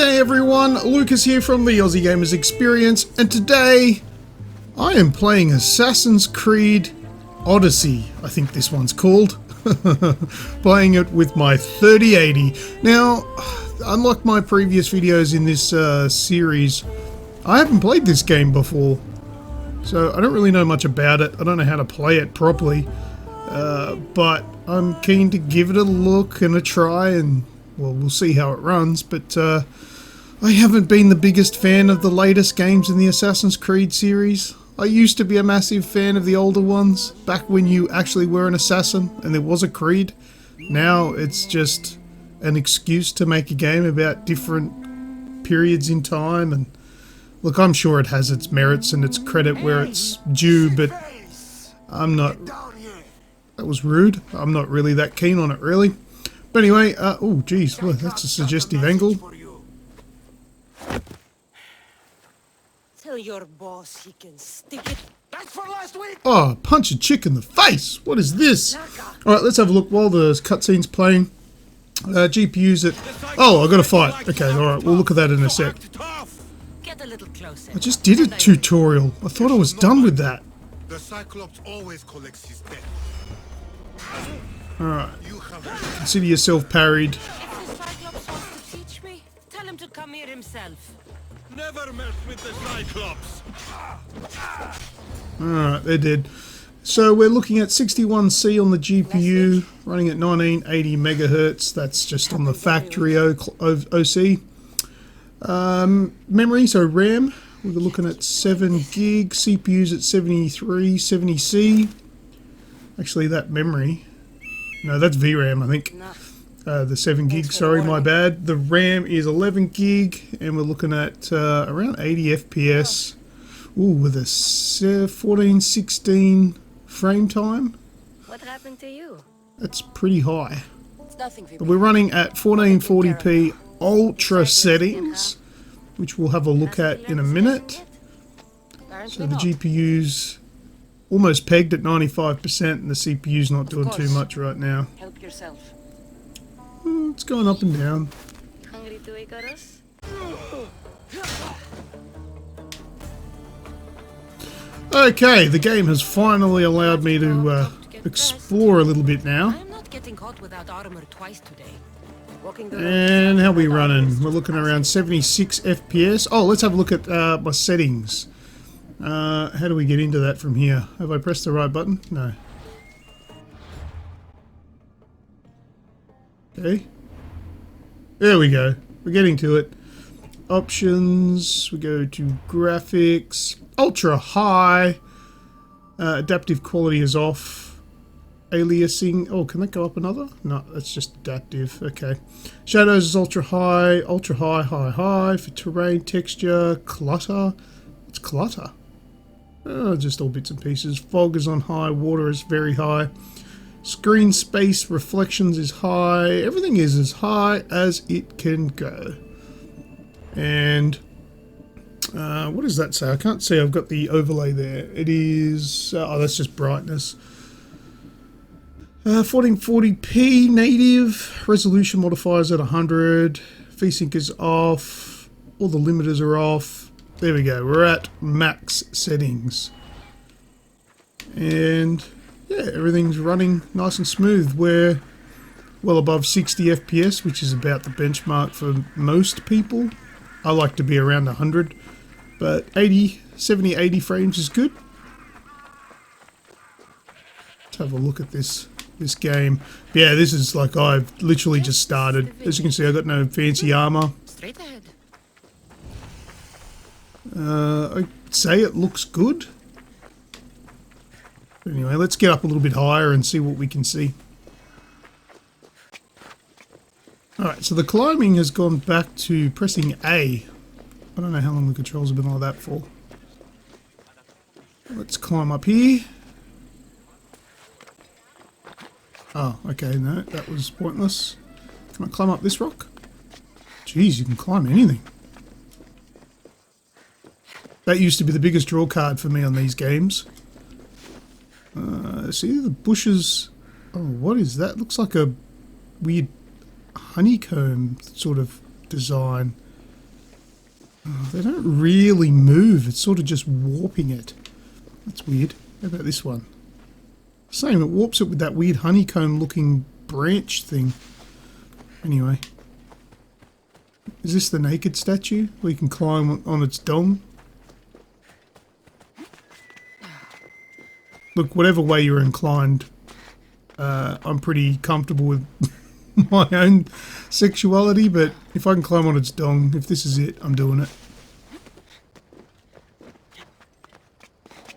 G'day everyone, Lucas here from the Aussie Gamers Experience, and today I am playing Assassin's Creed Odyssey, I think this one's called. Playing it with my 3080. Now, unlike my previous videos in this series, I haven't played this game before, so I don't really know much about it. I don't know how to play it properly, but I'm keen to give it a look and a try, and well, we'll see how it runs. But I haven't been the biggest fan of the latest games in the Assassin's Creed series. I used to be a massive fan of the older ones, back when you actually were an assassin and there was a Creed. Now it's just an excuse to make a game about different periods in time, and look, I'm sure it has its merits and its credit where it's due, but I'm not... That was rude. I'm not really that keen on it, really. But anyway, oh geez, well, that's a suggestive angle. Tell your boss he can stick it. That's for last week. Oh, punch a chick in the face! What is this? Alright, let's have a look while the cutscene's playing. GPU's at... Oh, I got a fight. Okay, alright, we'll look at that in a sec. Get a little closer. I just did a tutorial. I thought I was done with that. The Cyclops always collects his debt. Alright. Consider yourself parried. If the Cyclops wants to teach me, tell him to come here himself. Never mess with the Cyclops. Alright, they're dead. So we're looking at 61C on the GPU, running at 1980 megahertz. That's just on the factory OC. Memory, so RAM, we're looking at 7 gig. CPU's at 70C. Actually, that memory... No, that's VRAM, I think. The 7 gig, sorry, my bad. The RAM is 11 gig, and we're looking at around 80 FPS. Ooh, with a 1416 frame time. What happened to you? That's pretty high. It's nothing for We're running at 1440p Ultra settings, which we'll have a look at in a minute. So the GPU's almost pegged at 95%, and the CPU's not doing too much right now. Help yourself. It's going up and down. Hungry to wake us? Okay, the game has finally allowed me to explore a little bit now. I'm not getting caught without armor twice today. And how are we running? We're looking around 76 FPS. Oh, let's have a look at my settings. How do we get into that from here? Have I pressed the right button? No. Okay. There we go. We're getting to it. Options. We go to graphics. Ultra high. Adaptive quality is off. Aliasing. Oh, can that go up another? No, that's just adaptive. Okay. Shadows is ultra high. Ultra high, high, high. For terrain, texture, clutter. What's clutter? Just all bits and pieces. Fog is on high. Water is very high. Screen space reflections is high. Everything is as high as it can go. And what does that say? I can't see. I've got the overlay there. It is... oh, that's just brightness. 1440p native. Resolution modifiers at 100. VSync is off. All the limiters are off. There we go. We're at max settings. And... yeah, everything's running nice and smooth. We're well above 60 FPS, which is about the benchmark for most people. I like to be around 100, but 70, 80 frames is good. Let's have a look at this game. Yeah, this is like I've literally just started. As you can see, I've got no fancy armor. Straight ahead. I'd say it looks good. Anyway, let's get up a little bit higher and see what we can see. Alright, so the climbing has gone back to pressing A. I don't know how long the controls have been like that for. Let's climb up here. Oh, okay, no, that was pointless. Can I climb up this rock? Jeez, you can climb anything. That used to be the biggest draw card for me on these games. See the bushes. Oh, what is that? Looks like a weird honeycomb sort of design. Oh, they don't really move. It's sort of just warping it. That's weird. How about this one? Same, it warps it with that weird honeycomb looking branch thing. Anyway. Is this the naked statue? We can climb on its dome? Look, whatever way you're inclined, I'm pretty comfortable with my own sexuality, but if I can climb on its dong, if this is it, I'm doing it.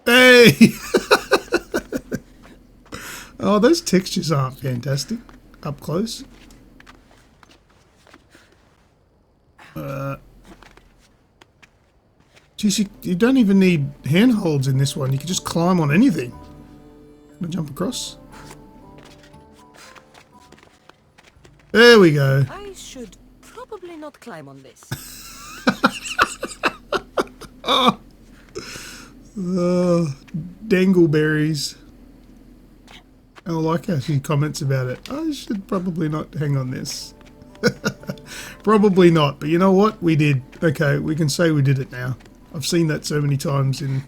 Hey! Oh, those textures aren't fantastic up close. Geez, you don't even need handholds in this one. You can just climb on anything. Can I jump across? There we go. I should probably not climb on this. Dangleberries. I like how she comments about it. I should probably not hang on this. Probably not, but you know what? We did. Okay, we can say we did it now. I've seen that so many times in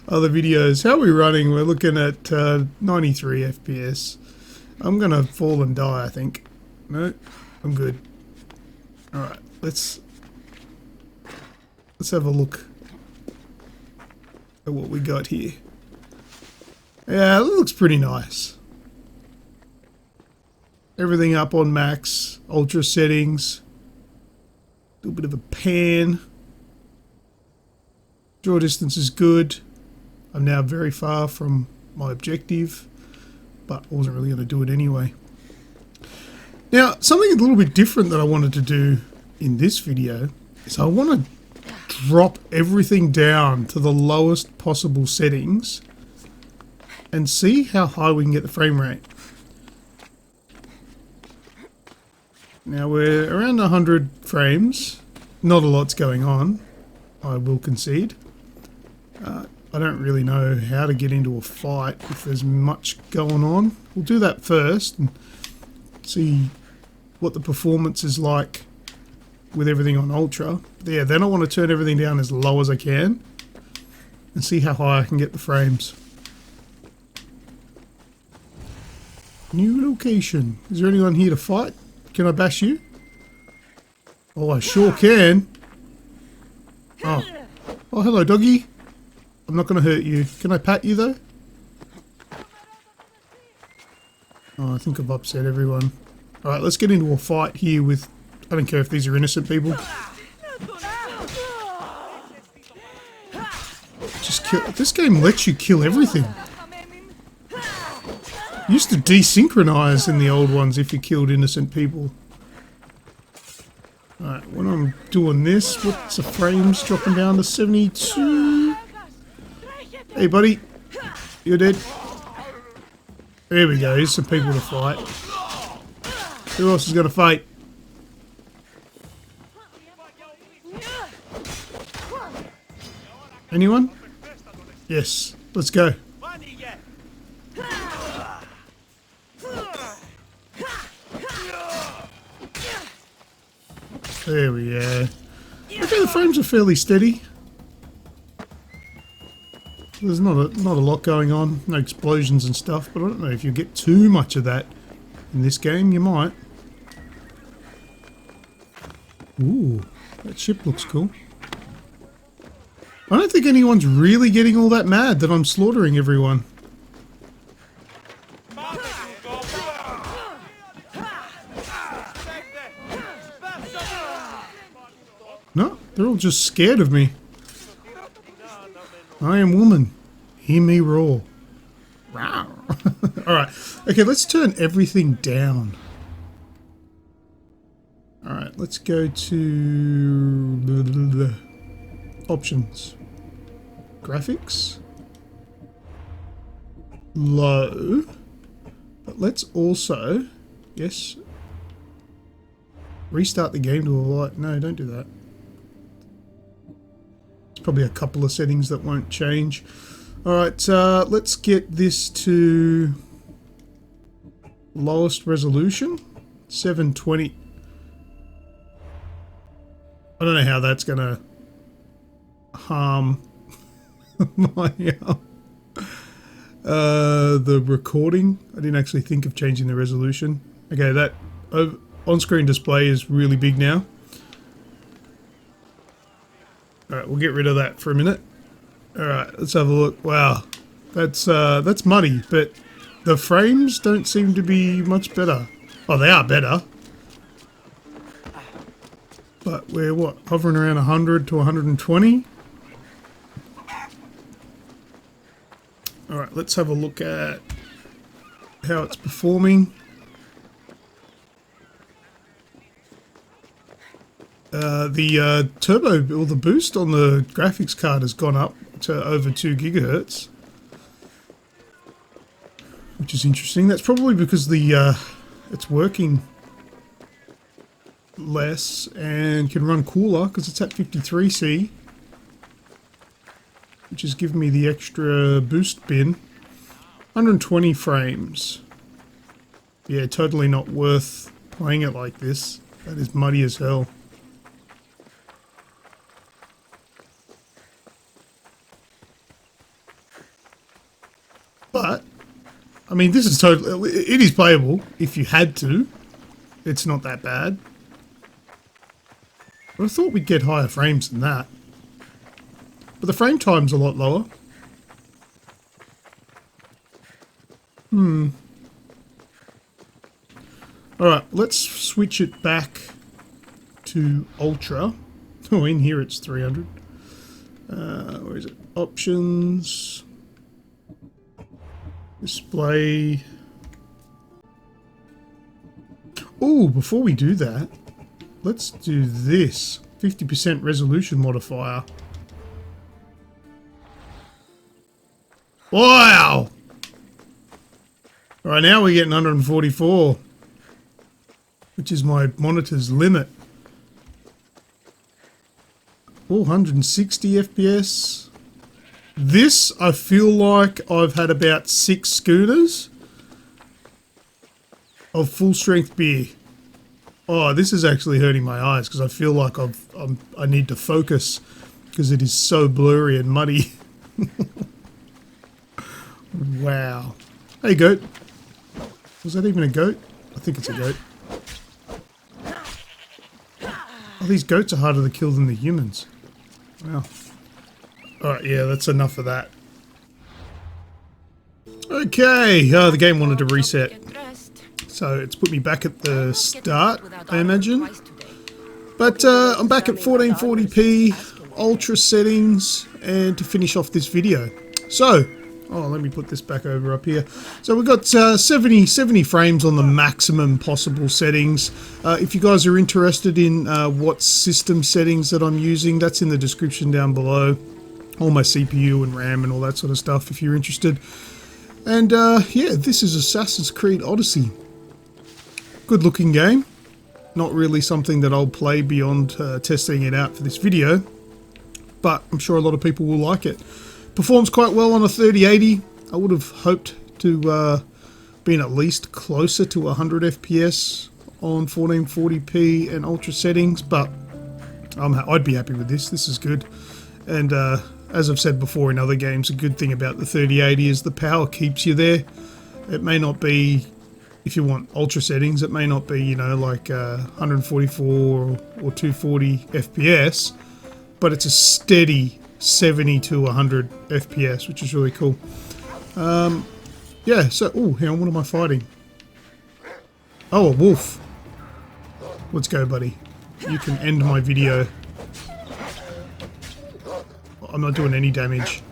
other videos. How are we running? We're looking at 93 FPS. I'm going to fall and die, I think. No, I'm good. Alright, let's have a look at what we got here. Yeah, it looks pretty nice. Everything up on max, ultra settings. A little bit of a pan. Draw distance is good. I'm now very far from my objective, but I wasn't really going to do it anyway. Now, something a little bit different that I wanted to do in this video is I want to drop everything down to the lowest possible settings and see how high we can get the frame rate. Now we're around 100 frames. Not a lot's going on, I will concede. I don't really know how to get into a fight if there's much going on. We'll do that first and see what the performance is like with everything on Ultra. Yeah, then I want to turn everything down as low as I can and see how high I can get the frames. New location. Is there anyone here to fight? Can I bash you? Oh, I sure can. Oh, hello, doggy. I'm not going to hurt you. Can I pat you, though? Oh, I think I've upset everyone. Alright, let's get into a fight here with... I don't care if these are innocent people. Just kill... This game lets you kill everything. It used to desynchronize in the old ones if you killed innocent people. Alright, when I'm doing this, what's the frames dropping down to 72? Hey buddy, you're dead. There we go, here's some people to fight. Who else is going to fight? Anyone? Yes, let's go. There we go. Okay, the frames are fairly steady. There's not a lot going on, no explosions and stuff, but I don't know if you get too much of that in this game. You might. Ooh, that ship looks cool. I don't think anyone's really getting all that mad that I'm slaughtering everyone. No, they're all just scared of me. I am woman. Hear me roar. Alright. Okay, let's turn everything down. Alright, let's go to... options. Graphics. Low. But let's also... Yes. Restart the game to a light. No, don't do that. Probably a couple of settings that won't change. Alright, let's get this to lowest resolution, 720. I don't know how that's gonna harm my the recording. I didn't actually think of changing the resolution. Okay, that on-screen display is really big now. Alright, we'll get rid of that for a minute. Alright, let's have a look. Wow, that's muddy, but the frames don't seem to be much better. Oh, they are better. But we're, what, hovering around 100 to 120? Alright, let's have a look at how it's performing. The turbo, or the boost on the graphics card has gone up to over 2 gigahertz. Which is interesting. That's probably because the it's working less and can run cooler because it's at 53C, which is giving me the extra boost bin. 120 frames. Yeah, totally not worth playing it like this. That is muddy as hell. But I mean, this is totally, it is playable if you had to. It's not that bad. But I thought we'd get higher frames than that. But the frame time's a lot lower. Alright, let's switch it back to Ultra. Oh, in here it's 300. Where is it? Options. Display. Oh, before we do that, let's do this. 50% resolution modifier. Wow! Alright, now we're getting 144, which is my monitor's limit. 460 FPS. This, I feel like I've had about 6 schooners of full strength beer. Oh, this is actually hurting my eyes because I feel like I need to focus because it is so blurry and muddy. Wow. Hey, goat. Was that even a goat? I think it's a goat. Oh, these goats are harder to kill than the humans. Wow. Alright, yeah, that's enough of that. Okay, the game wanted to reset. So it's put me back at the start, I imagine. But I'm back at 1440p, ultra settings, and to finish off this video. So, oh, let me put this back over up here. So we've got 70 frames on the maximum possible settings. If you guys are interested in what system settings that I'm using, that's in the description down below. All my CPU and RAM and all that sort of stuff if you're interested. And yeah, this is Assassin's Creed Odyssey. Good looking game. Not really something that I'll play beyond testing it out for this video, but I'm sure a lot of people will like it. Performs quite well on a 3080. I would have hoped to been at least closer to 100 FPS on 1440p and ultra settings, but I'd be happy with this. This is good. And as I've said before in other games, a good thing about the 3080 is the power keeps you there. It may not be, if you want ultra settings, it may not be, you know, like 144 or 240 FPS, but it's a steady 70 to 100 FPS, which is really cool. Yeah, so, oh, hang on, what am I fighting? Oh, a wolf. Let's go, buddy. You can end my video. I'm not doing any damage.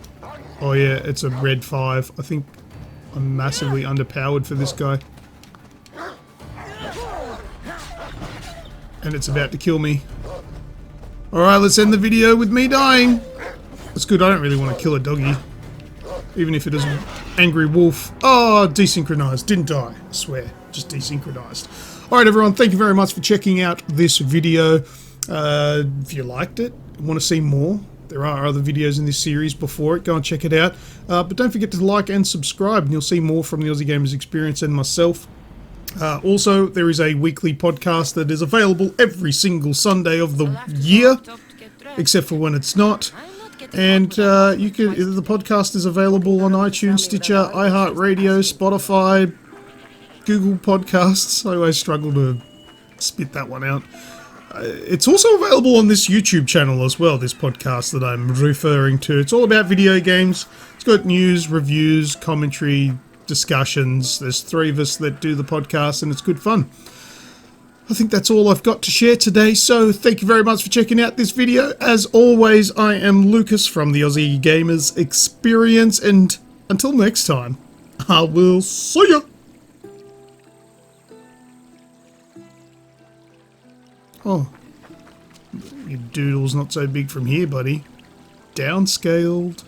Oh yeah, it's a red 5. I think I'm massively underpowered for this guy. And it's about to kill me. Alright, let's end the video with me dying. That's good, I don't really want to kill a doggy. Even if it is an angry wolf. Oh, desynchronized. Didn't die, I swear. Just desynchronized. Alright everyone, thank you very much for checking out this video. If you liked it, want to see more, there are other videos in this series before it. Go and check it out. But don't forget to like and subscribe, and you'll see more from the Aussie Gamers Experience and myself. Also, there is a weekly podcast that is available every single Sunday of the year, except for when it's not. And the podcast is available on iTunes, Stitcher, iHeartRadio, Spotify, Google Podcasts. I always struggle to spit that one out. It's also available on this YouTube channel as well, this podcast that I'm referring to. It's all about video games. It's got news, reviews, commentary, discussions. There's 3 of us that do the podcast, and it's good fun. I think that's all I've got to share today, so thank you very much for checking out this video. As always, I am Lucas from the Aussie Gamers Experience, and until next time, I will see ya! Oh, your doodle's not so big from here, buddy. Downscaled.